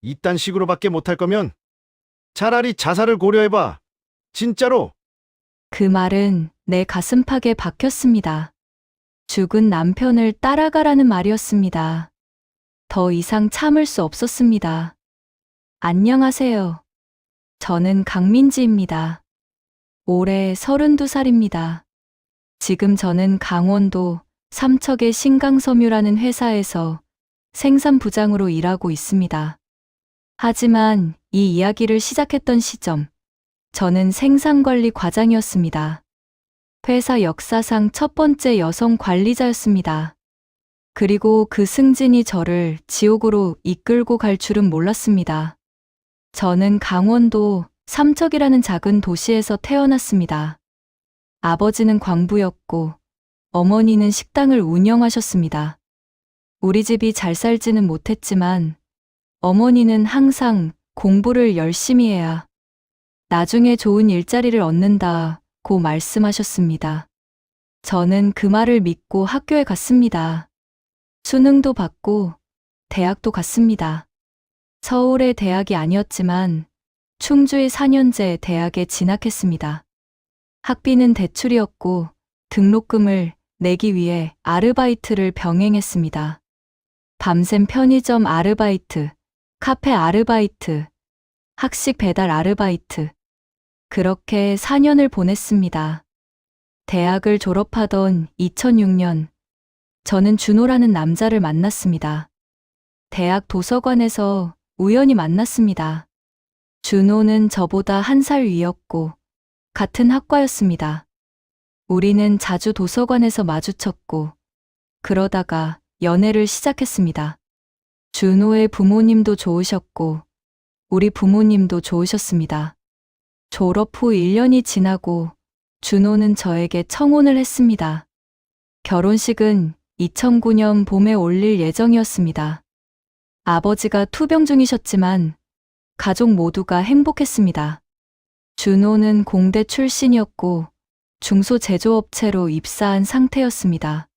이딴 식으로밖에 못할 거면 차라리 자살을 고려해봐. 진짜로. 그 말은 내 가슴팍에 박혔습니다. 죽은 남편을 따라가라는 말이었습니다. 더 이상 참을 수 없었습니다. 안녕하세요. 저는 강민지입니다. 올해 32살입니다. 지금 저는 강원도 삼척의 신강섬유라는 회사에서 생산부장으로 일하고 있습니다. 하지만 이 이야기를 시작했던 시점, 저는 생산관리 과장이었습니다. 회사 역사상 첫 번째 여성 관리자였습니다. 그리고 그 승진이 저를 지옥으로 이끌고 갈 줄은 몰랐습니다. 저는 강원도 삼척이라는 작은 도시에서 태어났습니다. 아버지는 광부였고 어머니는 식당을 운영하셨습니다. 우리 집이 잘 살지는 못했지만 어머니는 항상 공부를 열심히 해야 나중에 좋은 일자리를 얻는다고 말씀하셨습니다. 저는 그 말을 믿고 학교에 갔습니다. 수능도 받고 대학도 갔습니다. 서울의 대학이 아니었지만 충주의 4년제 대학에 진학했습니다. 학비는 대출이었고 등록금을 내기 위해 아르바이트를 병행했습니다. 밤샘 편의점 아르바이트, 카페 아르바이트, 학식 배달 아르바이트. 그렇게 4년을 보냈습니다. 대학을 졸업하던 2006년, 저는 준호라는 남자를 만났습니다. 대학 도서관에서 우연히 만났습니다. 준호는 저보다 1살 위였고 같은 학과였습니다. 우리는 자주 도서관에서 마주쳤고 그러다가 연애를 시작했습니다. 준호의 부모님도 좋으셨고 우리 부모님도 좋으셨습니다. 졸업 후 1년이 지나고 준호는 저에게 청혼을 했습니다. 결혼식은 2009년 봄에 올릴 예정이었습니다. 아버지가 투병 중이셨지만 가족 모두가 행복했습니다. 준호는 공대 출신이었고 중소제조업체로 입사한 상태였습니다.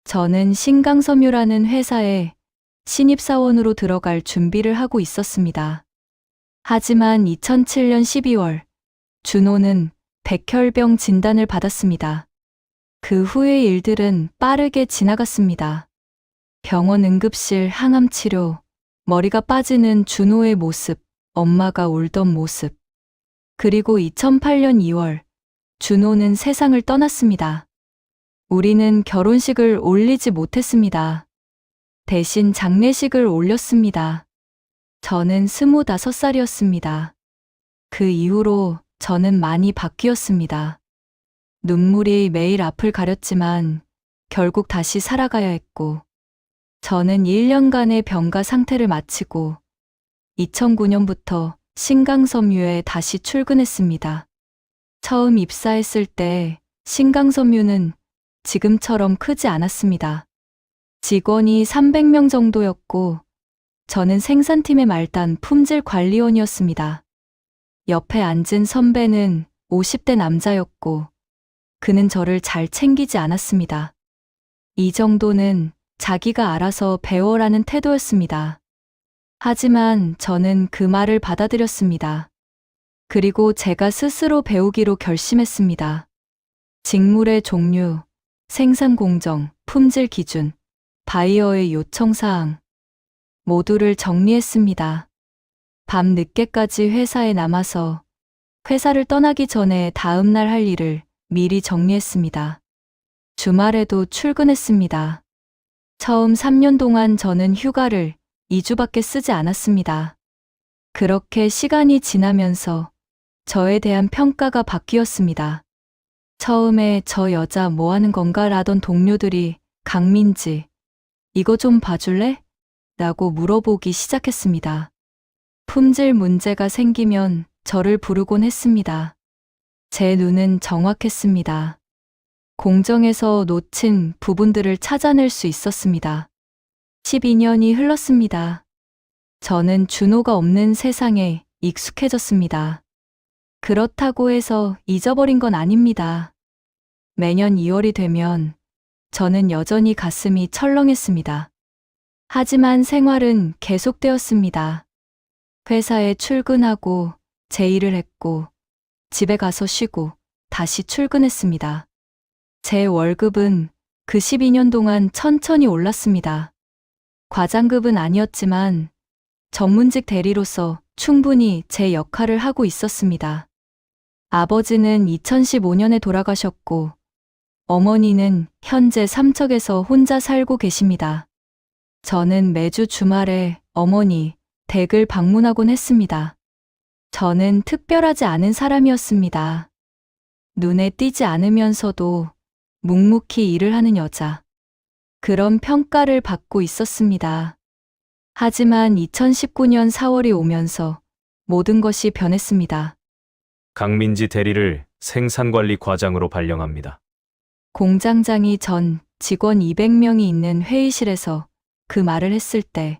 저는 신강섬유라는 회사에 신입사원으로 들어갈 준비를 하고 있었습니다. 하지만 2007년 12월 준호는 백혈병 진단을 받았습니다. 그 후의 일들은 빠르게 지나갔습니다. 병원 응급실 항암치료, 머리가 빠지는 준호의 모습, 엄마가 울던 모습. 그리고 2008년 2월 준호는 세상을 떠났습니다. 우리는 결혼식을 올리지 못했습니다. 대신 장례식을 올렸습니다. 저는 25살이었습니다. 그 이후로 저는 많이 바뀌었습니다. 눈물이 매일 앞을 가렸지만 결국 다시 살아가야 했고, 저는 1년간의 병가 상태를 마치고 2009년부터 신강섬유에 다시 출근했습니다. 처음 입사했을 때 신강섬유는 지금처럼 크지 않았습니다. 직원이 300명 정도였고 저는 생산팀의 말단 품질 관리원이었습니다. 옆에 앉은 선배는 50대 남자였고 그는 저를 잘 챙기지 않았습니다. 이 정도는 자기가 알아서 배워라는 태도였습니다. 하지만 저는 그 말을 받아들였습니다. 그리고 제가 스스로 배우기로 결심했습니다. 직물의 종류, 생산 공정, 품질 기준, 바이어의 요청 사항 모두를 정리했습니다. 밤 늦게까지 회사에 남아서 회사를 떠나기 전에 다음 날 할 일을 미리 정리했습니다. 주말에도 출근했습니다. 처음 3년 동안 저는 휴가를 2주밖에 쓰지 않았습니다. 그렇게 시간이 지나면서 저에 대한 평가가 바뀌었습니다. 처음에 저 여자 뭐 하는 건가 라던 동료들이 강민지, 이거 좀 봐줄래? 라고 물어보기 시작했습니다. 품질 문제가 생기면 저를 부르곤 했습니다. 제 눈은 정확했습니다. 공정에서 놓친 부분들을 찾아낼 수 있었습니다. 12년이 흘렀습니다. 저는 준호가 없는 세상에 익숙해졌습니다. 그렇다고 해서 잊어버린 건 아닙니다. 매년 2월이 되면 저는 여전히 가슴이 철렁했습니다. 하지만 생활은 계속되었습니다. 회사에 출근하고 제 일을 했고 집에 가서 쉬고 다시 출근했습니다. 제 월급은 그 12년 동안 천천히 올랐습니다. 과장급은 아니었지만 전문직 대리로서 충분히 제 역할을 하고 있었습니다. 아버지는 2015년에 돌아가셨고 어머니는 현재 삼척에서 혼자 살고 계십니다. 저는 매주 주말에 어머니 댁을 방문하곤 했습니다. 저는 특별하지 않은 사람이었습니다. 눈에 띄지 않으면서도 묵묵히 일을 하는 여자. 그런 평가를 받고 있었습니다. 하지만 2019년 4월이 오면서 모든 것이 변했습니다. 강민지 대리를 생산관리 과장으로 발령합니다. 공장장이 전 직원 200명이 있는 회의실에서 그 말을 했을 때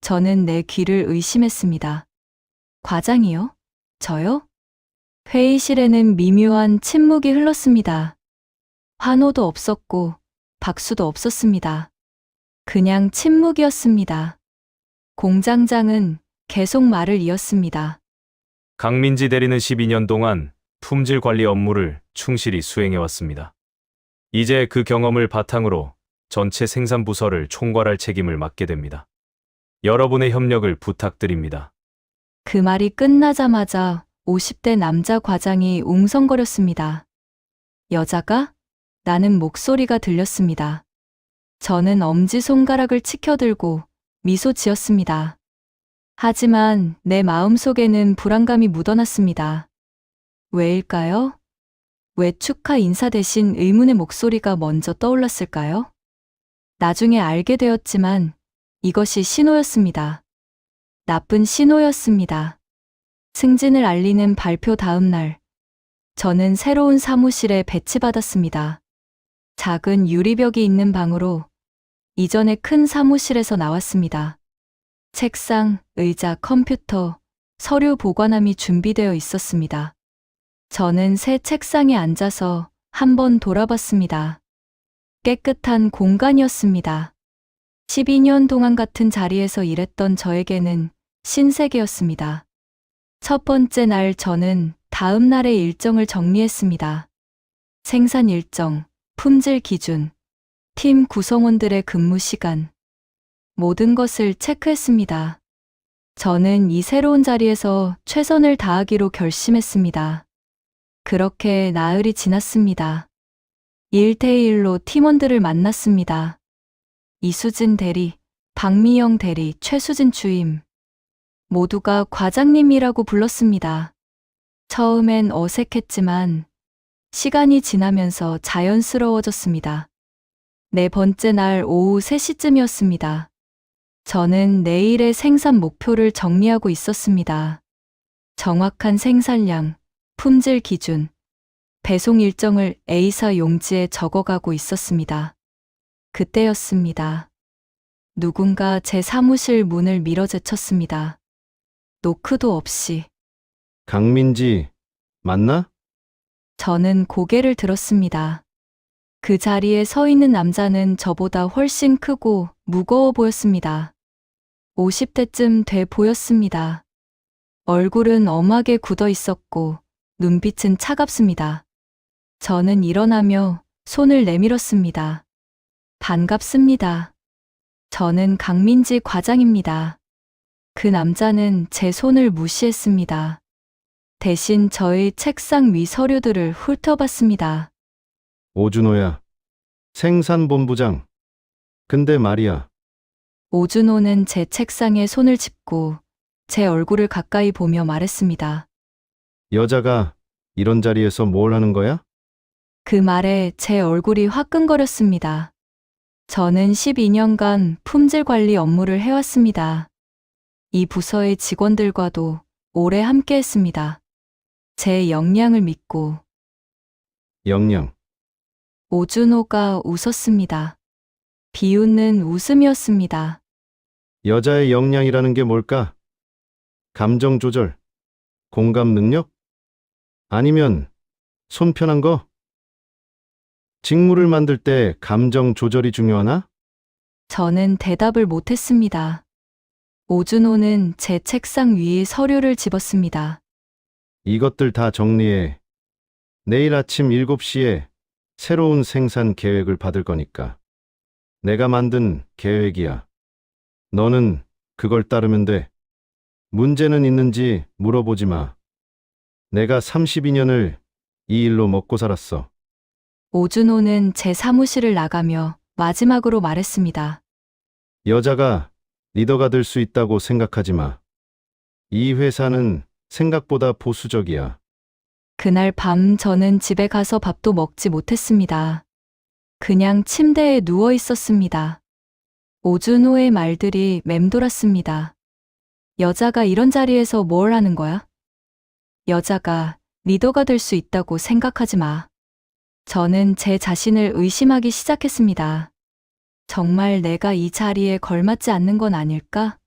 저는 내 귀를 의심했습니다. 과장이요? 저요? 회의실에는 미묘한 침묵이 흘렀습니다. 환호도 없었고 박수도 없었습니다. 그냥 침묵이었습니다. 공장장은 계속 말을 이었습니다. 강민지 대리는 12년 동안 품질 관리 업무를 충실히 수행해 왔습니다. 이제 그 경험을 바탕으로 전체 생산 부서를 총괄할 책임을 맡게 됩니다. 여러분의 협력을 부탁드립니다. 그 말이 끝나자마자 50대 남자 과장이 웅성거렸습니다. 여자가? 나는 목소리가 들렸습니다. 저는 엄지손가락을 치켜들고 미소 지었습니다. 하지만 내 마음속에는 불안감이 묻어났습니다. 왜일까요? 왜 축하 인사 대신 의문의 목소리가 먼저 떠올랐을까요? 나중에 알게 되었지만 이것이 신호였습니다. 나쁜 신호였습니다. 승진을 알리는 발표 다음 날, 저는 새로운 사무실에 배치받았습니다. 작은 유리벽이 있는 방으로 이전의 큰 사무실에서 나왔습니다. 책상, 의자, 컴퓨터, 서류 보관함이 준비되어 있었습니다. 저는 새 책상에 앉아서 한번 돌아봤습니다. 깨끗한 공간이었습니다. 12년 동안 같은 자리에서 일했던 저에게는 신세계였습니다. 첫 번째 날 저는 다음 날의 일정을 정리했습니다. 생산 일정, 품질 기준, 팀 구성원들의 근무 시간, 모든 것을 체크했습니다. 저는 이 새로운 자리에서 최선을 다하기로 결심했습니다. 그렇게 나흘이 지났습니다. 1대1로 팀원들을 만났습니다. 이수진 대리, 박미영 대리, 최수진 주임. 모두가 과장님이라고 불렀습니다. 처음엔 어색했지만 시간이 지나면서 자연스러워졌습니다. 네 번째 날 오후 3시쯤이었습니다. 저는 내일의 생산 목표를 정리하고 있었습니다. 정확한 생산량, 품질 기준, 배송 일정을 A사 용지에 적어가고 있었습니다. 그때였습니다. 누군가 제 사무실 문을 밀어제쳤습니다. 노크도 없이. 강민지, 맞나? 저는 고개를 들었습니다. 그 자리에 서 있는 남자는 저보다 훨씬 크고 무거워 보였습니다. 50대쯤 돼 보였습니다. 얼굴은 엄하게 굳어 있었고 눈빛은 차갑습니다. 저는 일어나며 손을 내밀었습니다. 반갑습니다. 저는 강민지 과장입니다. 그 남자는 제 손을 무시했습니다. 대신 저의 책상 위 서류들을 훑어봤습니다. 오준호야. 생산본부장. 근데 말이야. 오준호는 제 책상에 손을 짚고 제 얼굴을 가까이 보며 말했습니다. 여자가 이런 자리에서 뭘 하는 거야? 그 말에 제 얼굴이 화끈거렸습니다. 저는 12년간 품질 관리 업무를 해왔습니다. 이 부서의 직원들과도 오래 함께 했습니다. 제 역량을 믿고. 역량. 오준호가 웃었습니다. 비웃는 웃음이었습니다. 여자의 역량이라는 게 뭘까? 감정 조절, 공감 능력? 아니면 손 편한 거? 직무를 만들 때 감정 조절이 중요하나? 저는 대답을 못했습니다. 오준호는 제 책상 위에 서류를 집었습니다. 이것들 다 정리해. 내일 아침 7시에 새로운 생산 계획을 받을 거니까. 내가 만든 계획이야. 너는 그걸 따르면 돼. 문제는 있는지 물어보지 마. 내가 32년을 이 일로 먹고 살았어. 오준호는 제 사무실을 나가며 마지막으로 말했습니다. 여자가 리더가 될 수 있다고 생각하지 마. 이 회사는 생각보다 보수적이야. 그날 밤 저는 집에 가서 밥도 먹지 못했습니다. 그냥 침대에 누워 있었습니다. 오준호의 말들이 맴돌았습니다. 여자가 이런 자리에서 뭘 하는 거야? 여자가 리더가 될 수 있다고 생각하지 마. 저는 제 자신을 의심하기 시작했습니다. 정말 내가 이 자리에 걸맞지 않는 건 아닐까?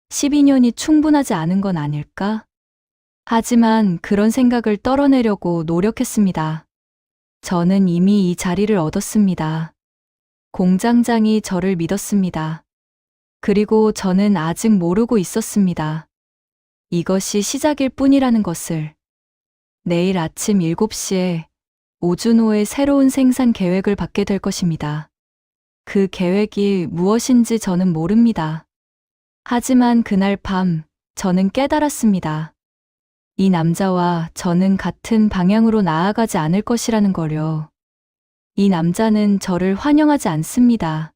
12년이 충분하지 않은 건 아닐까? 하지만 그런 생각을 떨어내려고 노력했습니다. 저는 이미 이 자리를 얻었습니다. 공장장이 저를 믿었습니다. 그리고 저는 아직 모르고 있었습니다. 이것이 시작일 뿐이라는 것을. 내일 아침 7시에 오준호의 새로운 생산 계획을 받게 될 것입니다. 그 계획이 무엇인지 저는 모릅니다. 하지만 그날 밤 저는 깨달았습니다. 이 남자와 저는 같은 방향으로 나아가지 않을 것이라는 거요. 이 남자는 저를 환영하지 않습니다.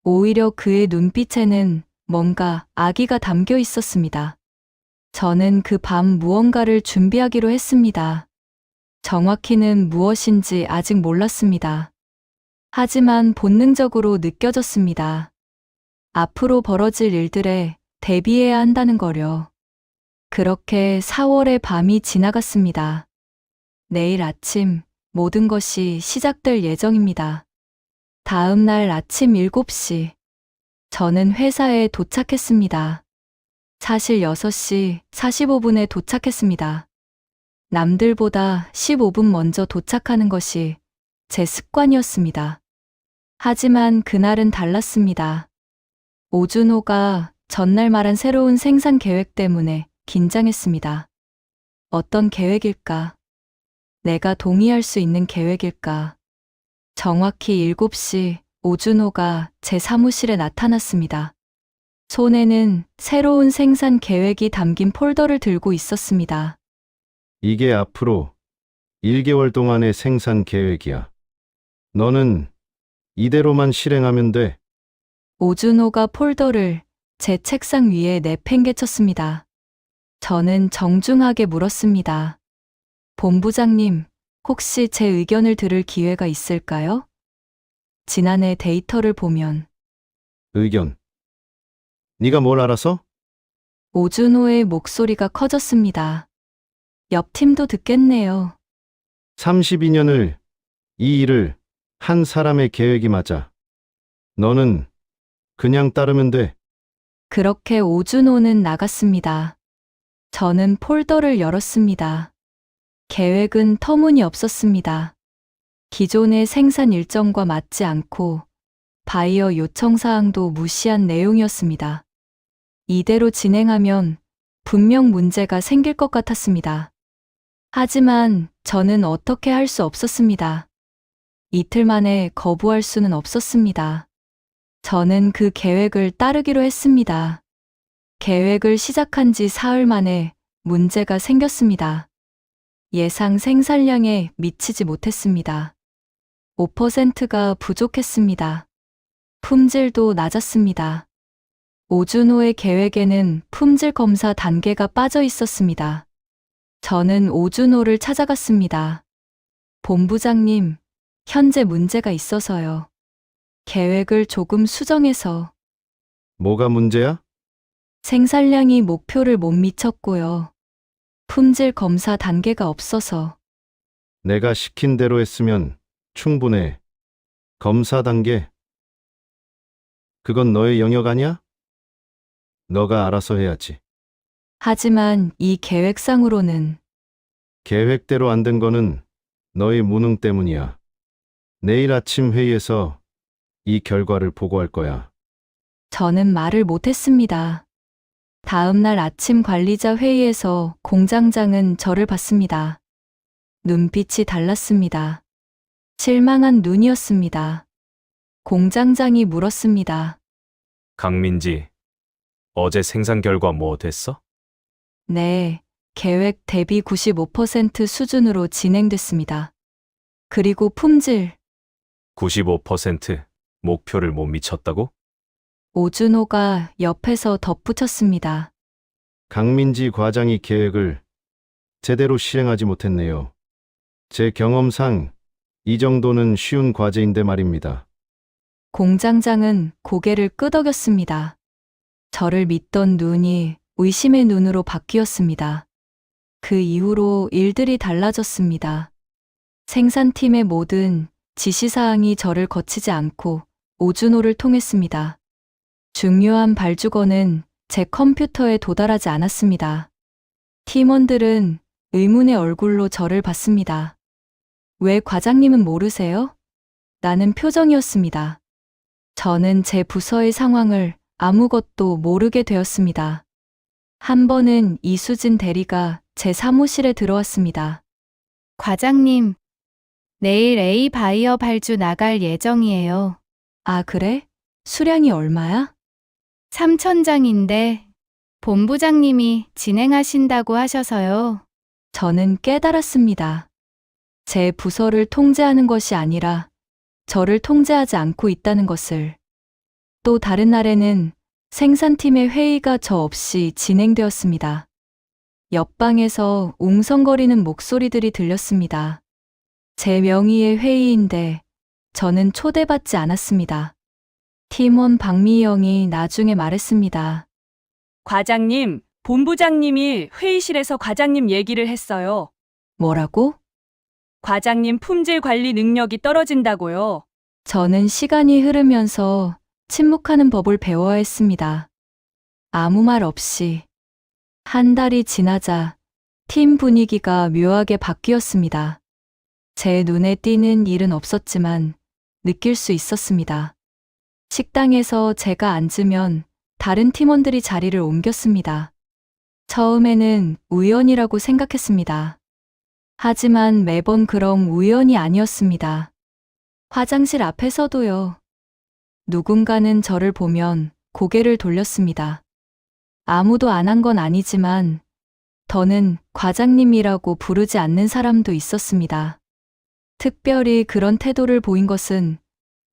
오히려 그의 눈빛에는 뭔가 악의가 담겨 있었습니다. 저는 그 밤 무언가를 준비하기로 했습니다. 정확히는 무엇인지 아직 몰랐습니다. 하지만 본능적으로 느껴졌습니다. 앞으로 벌어질 일들에 대비해야 한다는 거려. 그렇게 4월의 밤이 지나갔습니다. 내일 아침 모든 것이 시작될 예정입니다. 다음 날 아침 7시, 저는 회사에 도착했습니다. 사실 6시 45분에 도착했습니다. 남들보다 15분 먼저 도착하는 것이 제 습관이었습니다. 하지만 그날은 달랐습니다. 오준호가 전날 말한 새로운 생산 계획 때문에 긴장했습니다. 어떤 계획일까? 내가 동의할 수 있는 계획일까? 정확히 7시 오준호가 제 사무실에 나타났습니다. 손에는 새로운 생산 계획이 담긴 폴더를 들고 있었습니다. 이게 앞으로 1개월 동안의 생산 계획이야. 너는 이대로만 실행하면 돼. 오준호가 폴더를 제 책상 위에 내팽개쳤습니다. 저는 정중하게 물었습니다. 본부장님, 혹시 제 의견을 들을 기회가 있을까요? 지난해 데이터를 보면 의견. 네가 뭘 알아서? 오준호의 목소리가 커졌습니다. 옆 팀도 듣겠네요. 32년을 이 일을 한 사람의 계획이 맞아. 너는 그냥 따르면 돼. 그렇게 오준호는 나갔습니다. 저는 폴더를 열었습니다. 계획은 터무니없었습니다. 기존의 생산 일정과 맞지 않고 바이어 요청 사항도 무시한 내용이었습니다. 이대로 진행하면 분명 문제가 생길 것 같았습니다. 하지만 저는 어떻게 할 수 없었습니다. 이틀 만에 거부할 수는 없었습니다. 저는 그 계획을 따르기로 했습니다. 계획을 시작한 지 사흘 만에 문제가 생겼습니다. 예상 생산량에 미치지 못했습니다. 5%가 부족했습니다. 품질도 낮았습니다. 오준호의 계획에는 품질 검사 단계가 빠져 있었습니다. 저는 오준호를 찾아갔습니다. 본부장님, 현재 문제가 있어서요. 계획을 조금 수정해서. 뭐가 문제야? 생산량이 목표를 못 미쳤고요. 품질 검사 단계가 없어서. 내가 시킨 대로 했으면 충분해. 검사 단계. 그건 너의 영역 아니야? 너가 알아서 해야지. 하지만 이 계획상으로는 계획대로 안 된 거는 너의 무능 때문이야. 내일 아침 회의에서 이 결과를 보고할 거야. 저는 말을 못했습니다. 다음 날 아침 관리자 회의에서 공장장은 저를 봤습니다. 눈빛이 달랐습니다. 실망한 눈이었습니다. 공장장이 물었습니다. 강민지, 어제 생산 결과 뭐 됐어? 네, 계획 대비 95% 수준으로 진행됐습니다. 그리고 품질, 95% 목표를 못 미쳤다고? 오준호가 옆에서 덧붙였습니다. 강민지 과장이 계획을 제대로 실행하지 못했네요. 제 경험상 이 정도는 쉬운 과제인데 말입니다. 공장장은 고개를 끄덕였습니다. 저를 믿던 눈이 의심의 눈으로 바뀌었습니다. 그 이후로 일들이 달라졌습니다. 생산팀의 모든 지시사항이 저를 거치지 않고 오준호를 통했습니다. 중요한 발주거는 제 컴퓨터에 도달하지 않았습니다. 팀원들은 의문의 얼굴로 저를 봤습니다. 왜 과장님은 모르세요? 라는 표정이었습니다. 저는 제 부서의 상황을 아무것도 모르게 되었습니다. 한 번은 이수진 대리가 제 사무실에 들어왔습니다. 과장님, 내일 A 바이어 발주 나갈 예정이에요. 아, 그래? 수량이 얼마야? 3,000장인데 본부장님이 진행하신다고 하셔서요. 저는 깨달았습니다. 제 부서를 통제하는 것이 아니라 저를 통제하지 않고 있다는 것을. 또 다른 날에는 생산팀의 회의가 저 없이 진행되었습니다. 옆방에서 웅성거리는 목소리들이 들렸습니다. 제 명의의 회의인데 저는 초대받지 않았습니다. 팀원 박미영이 나중에 말했습니다. 과장님, 본부장님이 회의실에서 과장님 얘기를 했어요. 뭐라고? 과장님 품질 관리 능력이 떨어진다고요. 저는 시간이 흐르면서 침묵하는 법을 배워야 했습니다. 아무 말 없이. 한 달이 지나자 팀 분위기가 묘하게 바뀌었습니다. 제 눈에 띄는 일은 없었지만 느낄 수 있었습니다. 식당에서 제가 앉으면 다른 팀원들이 자리를 옮겼습니다. 처음에는 우연이라고 생각했습니다. 하지만 매번 그럼 우연이 아니었습니다. 화장실 앞에서도요. 누군가는 저를 보면 고개를 돌렸습니다. 아무도 안 한 건 아니지만 더는 과장님이라고 부르지 않는 사람도 있었습니다. 특별히 그런 태도를 보인 것은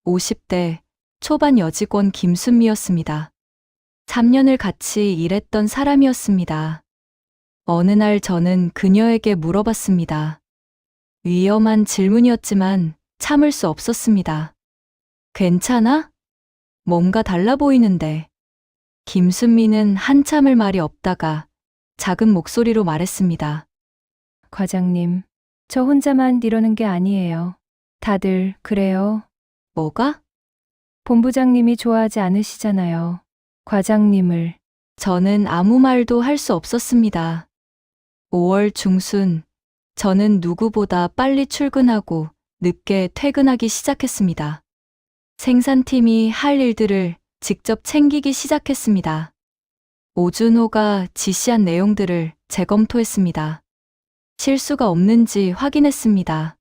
50대 초반 여직원 김순미였습니다. 3년을 같이 일했던 사람이었습니다. 어느 날 저는 그녀에게 물어봤습니다. 위험한 질문이었지만 참을 수 없었습니다. 괜찮아? 뭔가 달라 보이는데. 김순미는 한참을 말이 없다가 작은 목소리로 말했습니다. 과장님, 저 혼자만 이러는 게 아니에요. 다들 그래요. 뭐가? 본부장님이 좋아하지 않으시잖아요. 과장님을. 저는 아무 말도 할 수 없었습니다. 5월 중순, 저는 누구보다 빨리 출근하고 늦게 퇴근하기 시작했습니다. 생산팀이 할 일들을 직접 챙기기 시작했습니다. 오준호가 지시한 내용들을 재검토했습니다. 실수가 없는지 확인했습니다.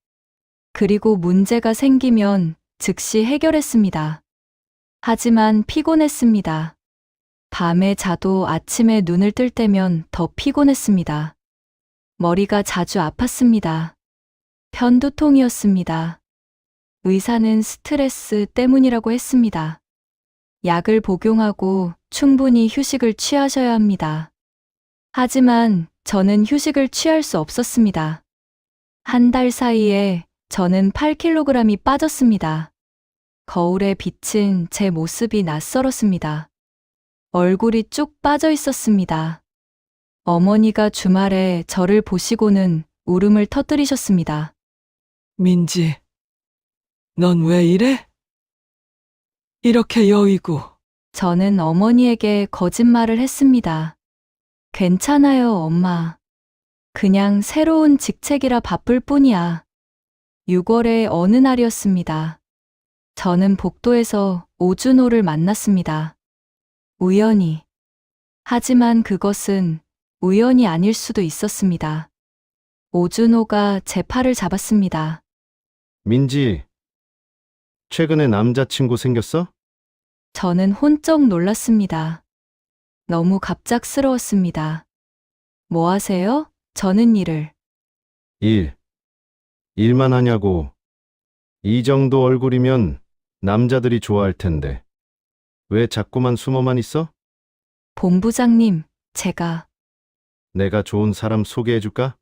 그리고 문제가 생기면 즉시 해결했습니다. 하지만 피곤했습니다. 밤에 자도 아침에 눈을 뜰 때면 더 피곤했습니다. 머리가 자주 아팠습니다. 편두통이었습니다. 의사는 스트레스 때문이라고 했습니다. 약을 복용하고 충분히 휴식을 취하셔야 합니다. 하지만 저는 휴식을 취할 수 없었습니다. 한 달 사이에 저는 8kg이 빠졌습니다. 거울에 비친 제 모습이 낯설었습니다. 얼굴이 쭉 빠져 있었습니다. 어머니가 주말에 저를 보시고는 울음을 터뜨리셨습니다. 민지, 넌 왜 이래? 이렇게 여의고. 저는 어머니에게 거짓말을 했습니다. 괜찮아요, 엄마. 그냥 새로운 직책이라 바쁠 뿐이야. 6월의 어느 날이었습니다. 저는 복도에서 오준호를 만났습니다. 우연히. 하지만 그것은 우연이 아닐 수도 있었습니다. 오준호가 제 팔을 잡았습니다. 민지, 최근에 남자친구 생겼어? 저는 혼쩍 놀랐습니다. 너무 갑작스러웠습니다. 뭐 하세요? 저는 일을. 일만 하냐고. 이 정도 얼굴이면 남자들이 좋아할 텐데. 왜 자꾸만 숨어만 있어? 본부장님, 제가. 내가 좋은 사람 소개해줄까?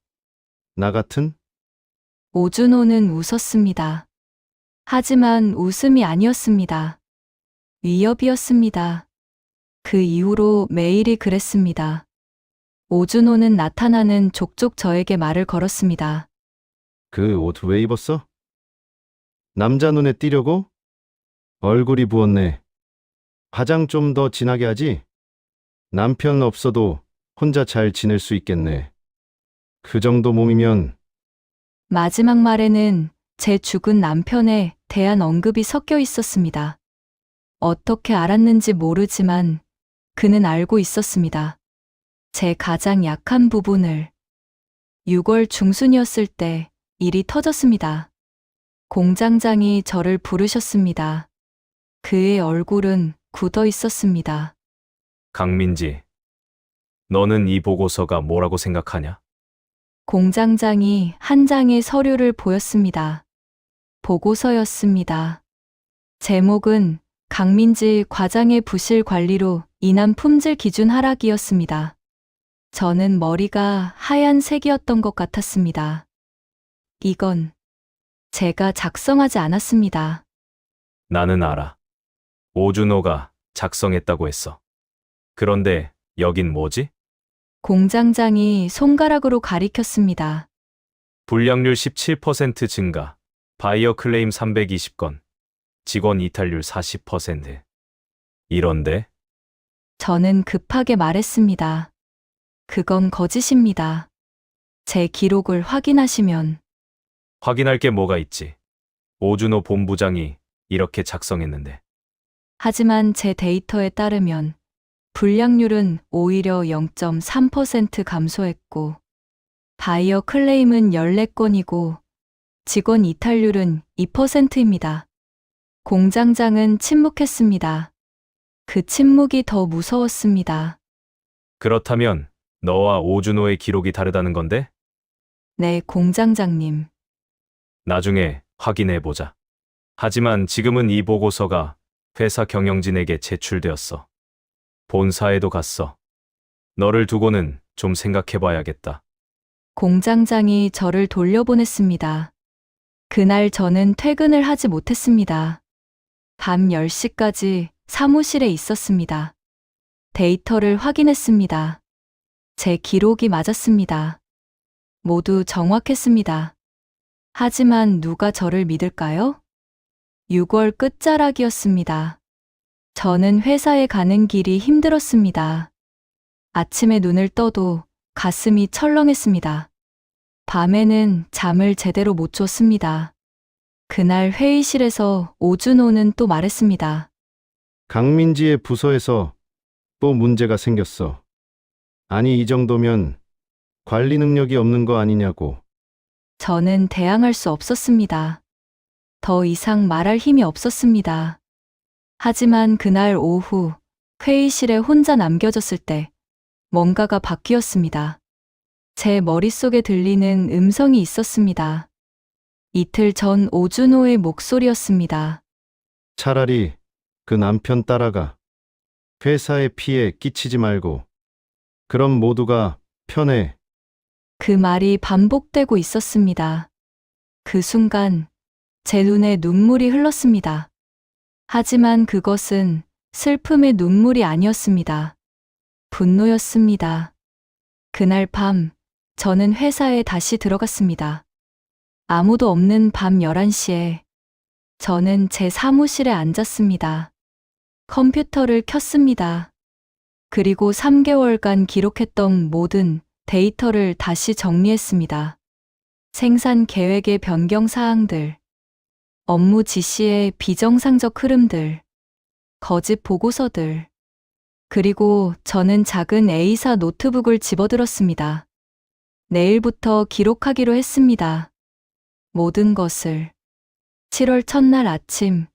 나 같은? 오준호는 웃었습니다. 하지만 웃음이 아니었습니다. 위협이었습니다. 그 이후로 매일이 그랬습니다. 오준호는 나타나는 족족 저에게 말을 걸었습니다. 그 옷 왜 입었어? 남자 눈에 띄려고? 얼굴이 부었네. 화장 좀 더 진하게 하지? 남편 없어도 혼자 잘 지낼 수 있겠네. 그 정도 몸이면 마지막 말에는 제 죽은 남편에 대한 언급이 섞여 있었습니다. 어떻게 알았는지 모르지만 그는 알고 있었습니다. 제 가장 약한 부분을. 6월 중순이었을 때 일이 터졌습니다. 공장장이 저를 부르셨습니다. 그의 얼굴은 굳어 있었습니다. 강민지, 너는 이 보고서가 뭐라고 생각하냐? 공장장이 한 장의 서류를 보였습니다. 보고서였습니다. 제목은 강민지 과장의 부실 관리로 인한 품질 기준 하락이었습니다. 저는 머리가 하얀색이었던 것 같았습니다. 이건 제가 작성하지 않았습니다. 나는 알아. 오준호가 작성했다고 했어. 그런데 여긴 뭐지? 공장장이 손가락으로 가리켰습니다. 불량률 17% 증가, 바이어 클레임 320건, 직원 이탈률 40%. 이런데 저는 급하게 말했습니다. 그건 거짓입니다. 제 기록을 확인하시면. 확인할 게 뭐가 있지? 오준호 본부장이 이렇게 작성했는데. 하지만 제 데이터에 따르면 불량률은 오히려 0.3% 감소했고 바이어 클레임은 14건이고 직원 이탈률은 2%입니다. 공장장은 침묵했습니다. 그 침묵이 더 무서웠습니다. 그렇다면 너와 오준호의 기록이 다르다는 건데? 네, 공장장님. 나중에 확인해 보자. 하지만 지금은 이 보고서가 회사 경영진에게 제출되었어. 본사에도 갔어. 너를 두고는 좀 생각해 봐야겠다. 공장장이 저를 돌려보냈습니다. 그날 저는 퇴근을 하지 못했습니다. 밤 10시까지 사무실에 있었습니다. 데이터를 확인했습니다. 제 기록이 맞았습니다. 모두 정확했습니다. 하지만 누가 저를 믿을까요? 6월 끝자락이었습니다. 저는 회사에 가는 길이 힘들었습니다. 아침에 눈을 떠도 가슴이 철렁했습니다. 밤에는 잠을 제대로 못 잤습니다. 그날 회의실에서 오준호는 또 말했습니다. 강민지의 부서에서 또 문제가 생겼어. 아니, 이 정도면 관리 능력이 없는 거 아니냐고. 저는 대항할 수 없었습니다. 더 이상 말할 힘이 없었습니다. 하지만 그날 오후 회의실에 혼자 남겨졌을 때 뭔가가 바뀌었습니다. 제 머릿속에 들리는 음성이 있었습니다. 이틀 전 오준호의 목소리였습니다. 차라리 그 남편 따라가. 회사에 피해 끼치지 말고. 그럼 모두가 편해. 그 말이 반복되고 있었습니다. 그 순간 제 눈에 눈물이 흘렀습니다. 하지만 그것은 슬픔의 눈물이 아니었습니다. 분노였습니다. 그날 밤 저는 회사에 다시 들어갔습니다. 아무도 없는 밤 11시에 저는 제 사무실에 앉았습니다. 컴퓨터를 켰습니다. 그리고 3개월간 기록했던 모든 데이터를 다시 정리했습니다. 생산 계획의 변경 사항들, 업무 지시의 비정상적 흐름들, 거짓 보고서들, 그리고 저는 작은 A사 노트북을 집어들었습니다. 내일부터 기록하기로 했습니다. 모든 것을. 7월 첫날 아침,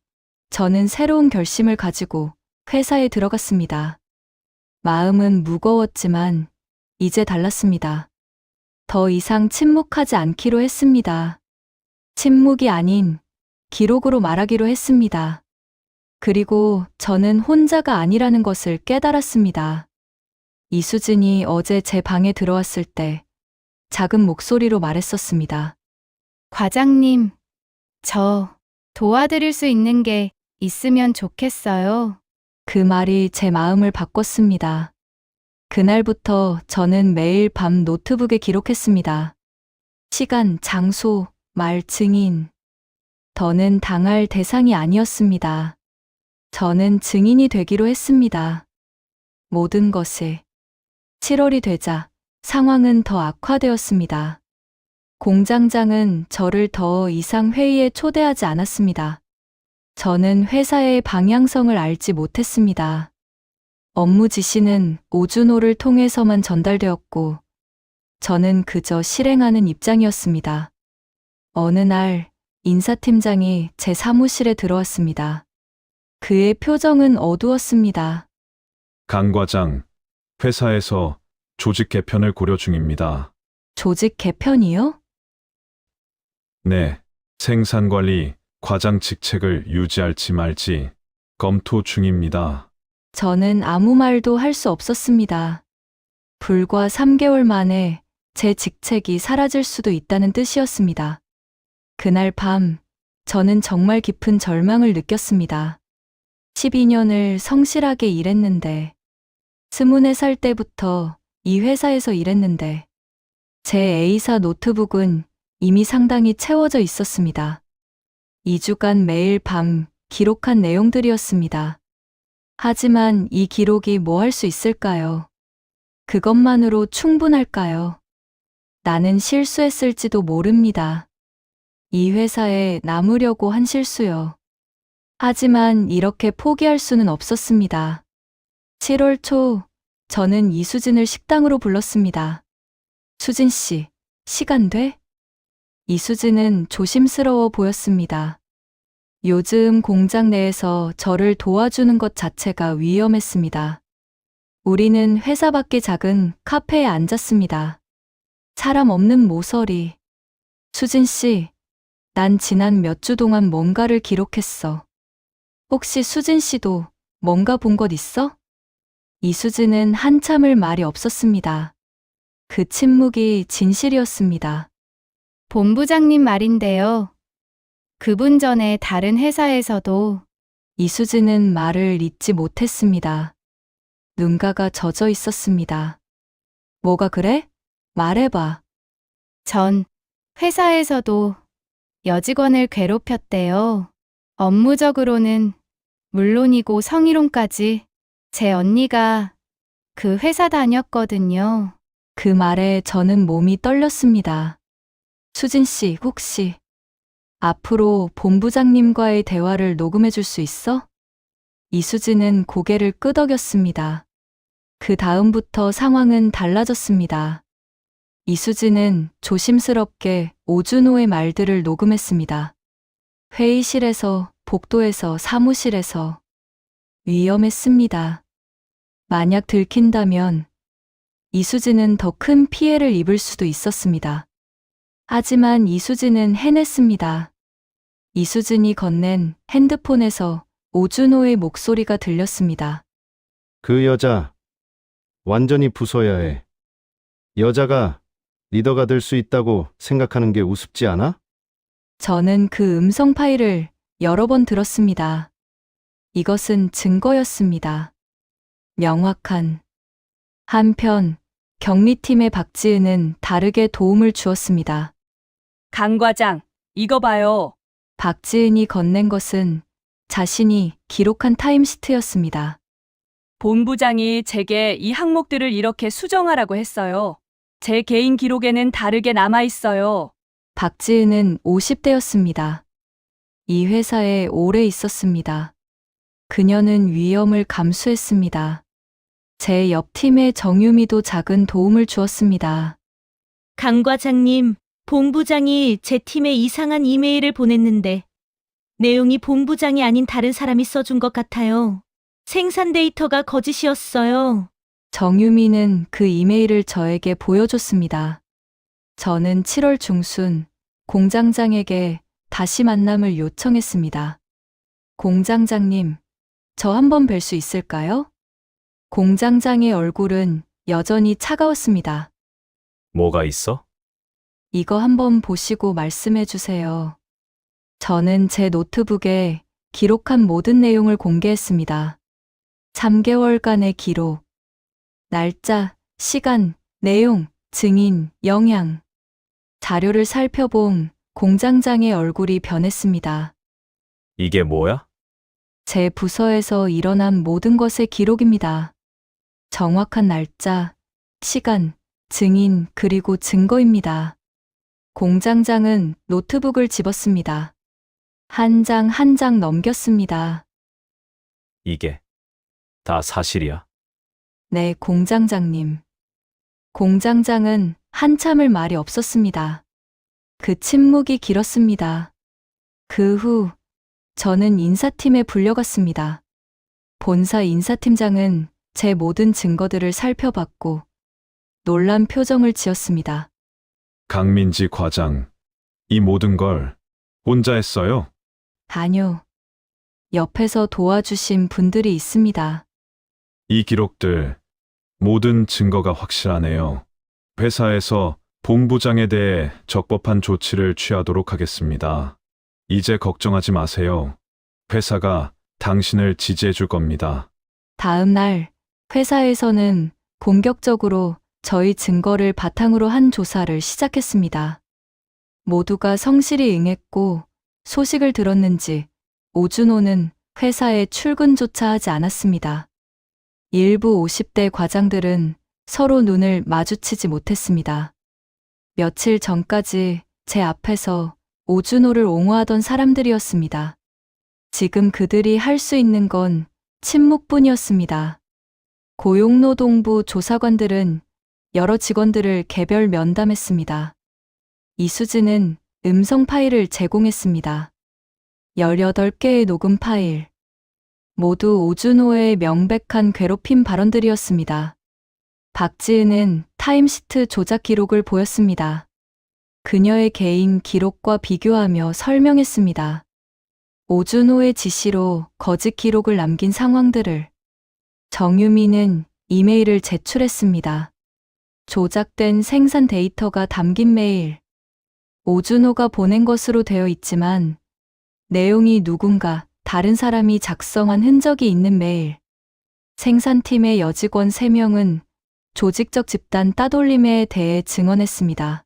저는 새로운 결심을 가지고 회사에 들어갔습니다. 마음은 무거웠지만 이제 달랐습니다. 더 이상 침묵하지 않기로 했습니다. 침묵이 아닌 기록으로 말하기로 했습니다. 그리고 저는 혼자가 아니라는 것을 깨달았습니다. 이수진이 어제 제 방에 들어왔을 때 작은 목소리로 말했었습니다. 과장님, 저 도와드릴 수 있는 게 있으면 좋겠어요. 그 말이 제 마음을 바꿨습니다. 그날부터 저는 매일 밤 노트북에 기록했습니다. 시간, 장소, 말, 증인. 더는 당할 대상이 아니었습니다. 저는 증인이 되기로 했습니다. 모든 것이. 7월이 되자 상황은 더 악화되었습니다. 공장장은 저를 더 이상 회의에 초대하지 않았습니다. 저는 회사의 방향성을 알지 못했습니다. 업무 지시는 오준호를 통해서만 전달되었고, 저는 그저 실행하는 입장이었습니다. 어느 날 인사팀장이 제 사무실에 들어왔습니다. 그의 표정은 어두웠습니다. 강 과장, 회사에서 조직 개편을 고려 중입니다. 조직 개편이요? 네, 생산관리 과장 직책을 유지할지 말지 검토 중입니다. 저는 아무 말도 할 수 없었습니다. 불과 3개월 만에 제 직책이 사라질 수도 있다는 뜻이었습니다. 그날 밤, 저는 정말 깊은 절망을 느꼈습니다. 12년을 성실하게 일했는데, 24살 때부터 이 회사에서 일했는데, 제 A사 노트북은 이미 상당히 채워져 있었습니다. 2주간 매일 밤 기록한 내용들이었습니다. 하지만 이 기록이 뭐 할 수 있을까요? 그것만으로 충분할까요? 나는 실수했을지도 모릅니다. 이 회사에 남으려고 한 실수요. 하지만 이렇게 포기할 수는 없었습니다. 7월 초, 저는 이수진을 식당으로 불렀습니다. 수진 씨, 시간 돼? 이수진은 조심스러워 보였습니다. 요즘 공장 내에서 저를 도와주는 것 자체가 위험했습니다. 우리는 회사 밖의 작은 카페에 앉았습니다. 사람 없는 모서리. 수진 씨, 난 지난 몇 주 동안 뭔가를 기록했어. 혹시 수진 씨도 뭔가 본 것 있어? 이수진은 한참을 말이 없었습니다. 그 침묵이 진실이었습니다. 본부장님 말인데요. 그분 전에 다른 회사에서도 이수진은 말을 잇지 못했습니다. 눈가가 젖어 있었습니다. 뭐가 그래? 말해봐. 전 회사에서도 여직원을 괴롭혔대요. 업무적으로는 물론이고 성희롱까지. 제 언니가 그 회사 다녔거든요. 그 말에 저는 몸이 떨렸습니다. 수진 씨, 혹시 앞으로 본부장님과의 대화를 녹음해 줄 수 있어? 이수진은 고개를 끄덕였습니다. 그 다음부터 상황은 달라졌습니다. 이수진은 조심스럽게 오준호의 말들을 녹음했습니다. 회의실에서, 복도에서, 사무실에서. 위험했습니다. 만약 들킨다면 이수진은 더 큰 피해를 입을 수도 있었습니다. 하지만 이수진은 해냈습니다. 이수진이 건넨 핸드폰에서 오준호의 목소리가 들렸습니다. 그 여자 완전히 부숴야 해. 여자가 리더가 될 수 있다고 생각하는 게 우습지 않아? 저는 그 음성 파일을 여러 번 들었습니다. 이것은 증거였습니다. 명확한. 한편 격리팀의 박지은은 다르게 도움을 주었습니다. 강 과장, 이거 봐요. 박지은이 건넨 것은 자신이 기록한 타임시트였습니다. 본부장이 제게 이 항목들을 이렇게 수정하라고 했어요. 제 개인 기록에는 다르게 남아 있어요. 박지은은 50대였습니다. 이 회사에 오래 있었습니다. 그녀는 위험을 감수했습니다. 제 옆 팀의 정유미도 작은 도움을 주었습니다. 강 과장님, 본부장이 제 팀에 이상한 이메일을 보냈는데 내용이 본부장이 아닌 다른 사람이 써준 것 같아요. 생산 데이터가 거짓이었어요. 정유미는 그 이메일을 저에게 보여줬습니다. 저는 7월 중순 공장장에게 다시 만남을 요청했습니다. 공장장님, 저 한번 뵐 수 있을까요? 공장장의 얼굴은 여전히 차가웠습니다. 뭐가 있어? 이거 한번 보시고 말씀해 주세요. 저는 제 노트북에 기록한 모든 내용을 공개했습니다. 3개월간의 기록, 날짜, 시간, 내용, 증인, 영향. 자료를 살펴본 공장장의 얼굴이 변했습니다. 이게 뭐야? 제 부서에서 일어난 모든 것의 기록입니다. 정확한 날짜, 시간, 증인, 그리고 증거입니다. 공장장은 노트북을 집었습니다. 한 장 한 장 넘겼습니다. 이게 다 사실이야? 네, 공장장님. 공장장은 한참을 말이 없었습니다. 그 침묵이 길었습니다. 그 후, 저는 인사팀에 불려갔습니다. 본사 인사팀장은 제 모든 증거들을 살펴봤고, 놀란 표정을 지었습니다. 강민지 과장, 이 모든 걸 혼자 했어요? 아니요. 옆에서 도와주신 분들이 있습니다. 이 기록들, 모든 증거가 확실하네요. 회사에서 본부장에 대해 적법한 조치를 취하도록 하겠습니다. 이제 걱정하지 마세요. 회사가 당신을 지지해 줄 겁니다. 다음 날, 회사에서는 본격적으로 저희 증거를 바탕으로 한 조사를 시작했습니다. 모두가 성실히 응했고, 소식을 들었는지 오준호는 회사에 출근조차 하지 않았습니다. 일부 50대 과장들은 서로 눈을 마주치지 못했습니다. 며칠 전까지 제 앞에서 오준호를 옹호하던 사람들이었습니다. 지금 그들이 할 수 있는 건 침묵뿐이었습니다. 고용노동부 조사관들은 여러 직원들을 개별 면담했습니다. 이수진은 음성 파일을 제공했습니다. 18개의 녹음 파일. 모두 오준호의 명백한 괴롭힘 발언들이었습니다. 박지은은 타임시트 조작 기록을 보였습니다. 그녀의 개인 기록과 비교하며 설명했습니다. 오준호의 지시로 거짓 기록을 남긴 상황들을. 정유미는 이메일을 제출했습니다. 조작된 생산 데이터가 담긴 메일. 오준호가 보낸 것으로 되어 있지만 내용이 누군가 다른 사람이 작성한 흔적이 있는 메일. 생산팀의 여직원 3명은 조직적 집단 따돌림에 대해 증언했습니다.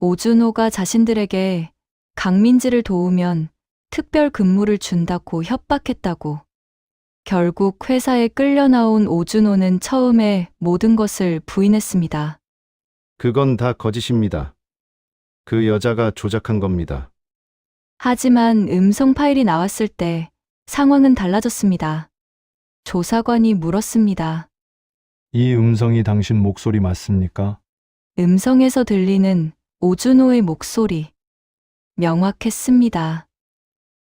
오준호가 자신들에게 강민지를 도우면 특별 근무를 준다고 협박했다고. 결국 회사에 끌려 나온 오준호는 처음에 모든 것을 부인했습니다. 그건 다 거짓입니다. 그 여자가 조작한 겁니다. 하지만 음성 파일이 나왔을 때 상황은 달라졌습니다. 조사관이 물었습니다. 이 음성이 당신 목소리 맞습니까? 음성에서 들리는 오준호의 목소리. 명확했습니다.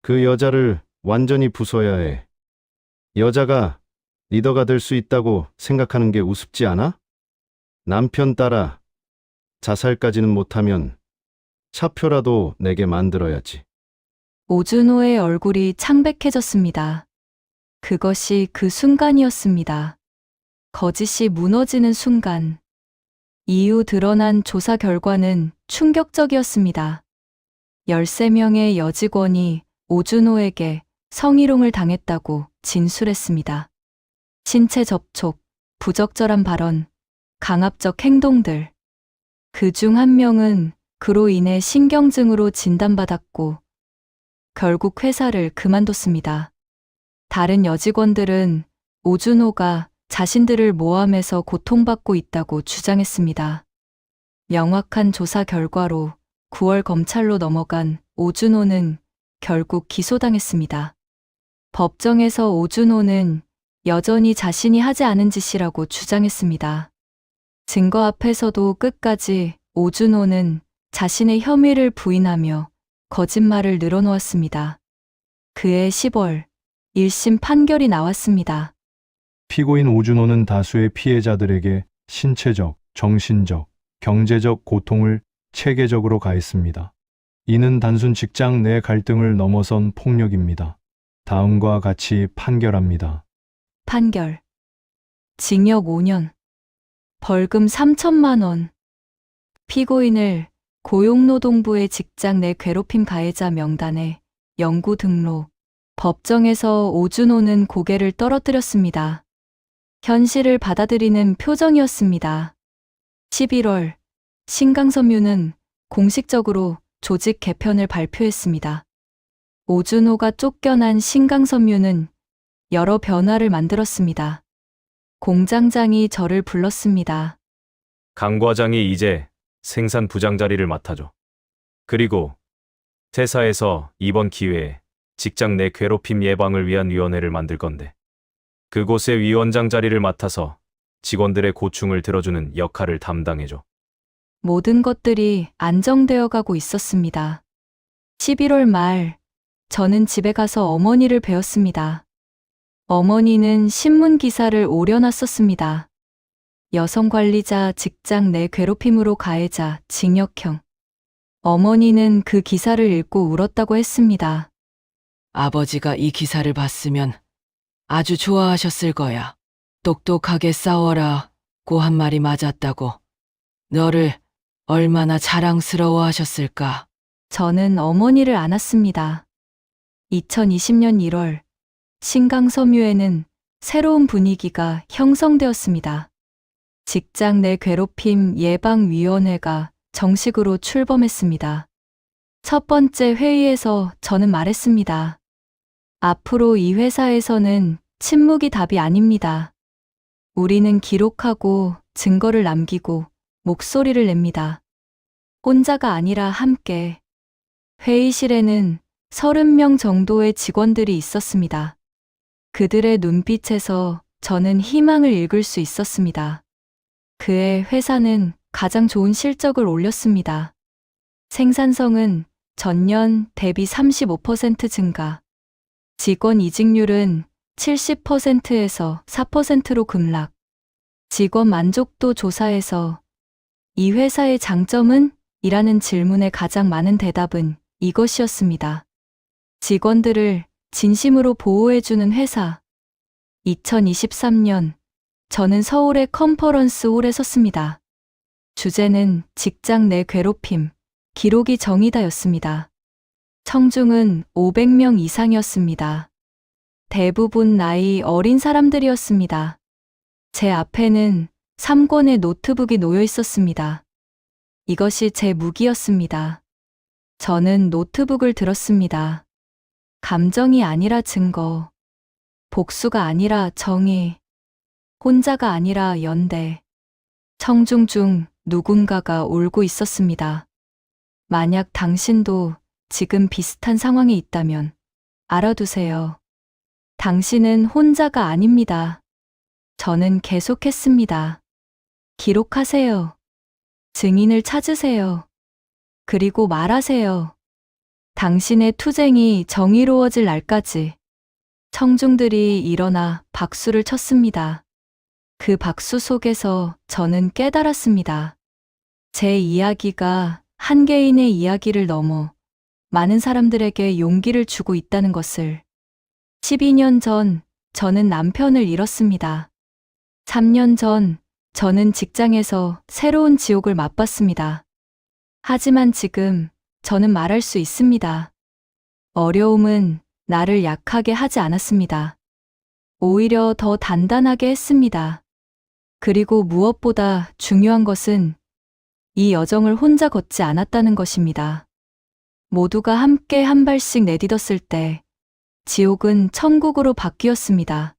그 여자를 완전히 부숴야 해. 여자가 리더가 될 수 있다고 생각하는 게 우습지 않아? 남편 따라 자살까지는 못하면 차표라도 내게 만들어야지. 오준호의 얼굴이 창백해졌습니다. 그것이 그 순간이었습니다. 거짓이 무너지는 순간. 이후 드러난 조사 결과는 충격적이었습니다. 13명의 여직원이 오준호에게 성희롱을 당했다고 진술했습니다. 신체 접촉, 부적절한 발언, 강압적 행동들. 그중 한 명은 그로 인해 신경증으로 진단받았고 결국 회사를 그만뒀습니다. 다른 여직원들은 오준호가 자신들을 모함해서 고통받고 있다고 주장했습니다. 명확한 조사 결과로 9월 검찰로 넘어간 오준호는 결국 기소당했습니다. 법정에서 오준호는 여전히 자신이 하지 않은 짓이라고 주장했습니다. 증거 앞에서도 끝까지 오준호는 자신의 혐의를 부인하며 거짓말을 늘어놓았습니다. 그해 10월 1심 판결이 나왔습니다. 피고인 오준호는 다수의 피해자들에게 신체적, 정신적, 경제적 고통을 체계적으로 가했습니다. 이는 단순 직장 내 갈등을 넘어선 폭력입니다. 다음과 같이 판결합니다. 판결. 징역 5년. 벌금 3천만 원. 피고인을 고용노동부의 직장 내 괴롭힘 가해자 명단에 영구 등록. 법정에서 오준호는 고개를 떨어뜨렸습니다. 현실을 받아들이는 표정이었습니다. 11월, 신강섬유는 공식적으로 조직 개편을 발표했습니다. 오준호가 쫓겨난 신강섬유는 여러 변화를 만들었습니다. 공장장이 저를 불렀습니다. 강 과장이 이제 생산 부장 자리를 맡아줘. 그리고 회사에서 이번 기회에 직장 내 괴롭힘 예방을 위한 위원회를 만들 건데 그곳의 위원장 자리를 맡아서 직원들의 고충을 들어주는 역할을 담당해줘. 모든 것들이 안정되어 가고 있었습니다. 11월 말, 저는 집에 가서 어머니를 뵈었습니다. 어머니는 신문 기사를 오려놨었습니다. 여성 관리자 직장 내 괴롭힘으로 가해자 징역형. 어머니는 그 기사를 읽고 울었다고 했습니다. 아버지가 이 기사를 봤으면 아주 좋아하셨을 거야. 똑똑하게 싸워라 고 한 말이 맞았다고. 너를 얼마나 자랑스러워 하셨을까. 저는 어머니를 안았습니다. 2020년 1월, 신강섬유에는 새로운 분위기가 형성되었습니다. 직장 내 괴롭힘 예방위원회가 정식으로 출범했습니다. 첫 번째 회의에서 저는 말했습니다. 앞으로 이 회사에서는 침묵이 답이 아닙니다. 우리는 기록하고 증거를 남기고 목소리를 냅니다. 혼자가 아니라 함께. 회의실에는 30명 정도의 직원들이 있었습니다. 그들의 눈빛에서 저는 희망을 읽을 수 있었습니다. 그해 회사는 가장 좋은 실적을 올렸습니다. 생산성은 전년 대비 35% 증가. 직원 이직률은 70%에서 4%로 급락. 직원 만족도 조사에서 이 회사의 장점은? 이라는 질문에 가장 많은 대답은 이것이었습니다. 직원들을 진심으로 보호해주는 회사. 2023년, 저는 서울의 컨퍼런스 홀에 섰습니다. 주제는 직장 내 괴롭힘, 기록이 정의다였습니다. 청중은 500명 이상이었습니다. 대부분 나이 어린 사람들이었습니다. 제 앞에는 3권의 노트북이 놓여 있었습니다. 이것이 제 무기였습니다. 저는 노트북을 들었습니다. 감정이 아니라 증거. 복수가 아니라 정의. 혼자가 아니라 연대. 청중 중 누군가가 울고 있었습니다. 만약 당신도 지금 비슷한 상황에 있다면 알아두세요. 당신은 혼자가 아닙니다. 저는 계속했습니다. 기록하세요. 증인을 찾으세요. 그리고 말하세요. 당신의 투쟁이 정의로워질 날까지. 청중들이 일어나 박수를 쳤습니다. 그 박수 속에서 저는 깨달았습니다. 제 이야기가 한 개인의 이야기를 넘어 많은 사람들에게 용기를 주고 있다는 것을. 12년 전 저는 남편을 잃었습니다. 3년 전 저는 직장에서 새로운 지옥을 맛봤습니다. 하지만 지금 저는 말할 수 있습니다. 어려움은 나를 약하게 하지 않았습니다. 오히려 더 단단하게 했습니다. 그리고 무엇보다 중요한 것은 이 여정을 혼자 걷지 않았다는 것입니다. 모두가 함께 한 발씩 내딛었을 때 지옥은 천국으로 바뀌었습니다.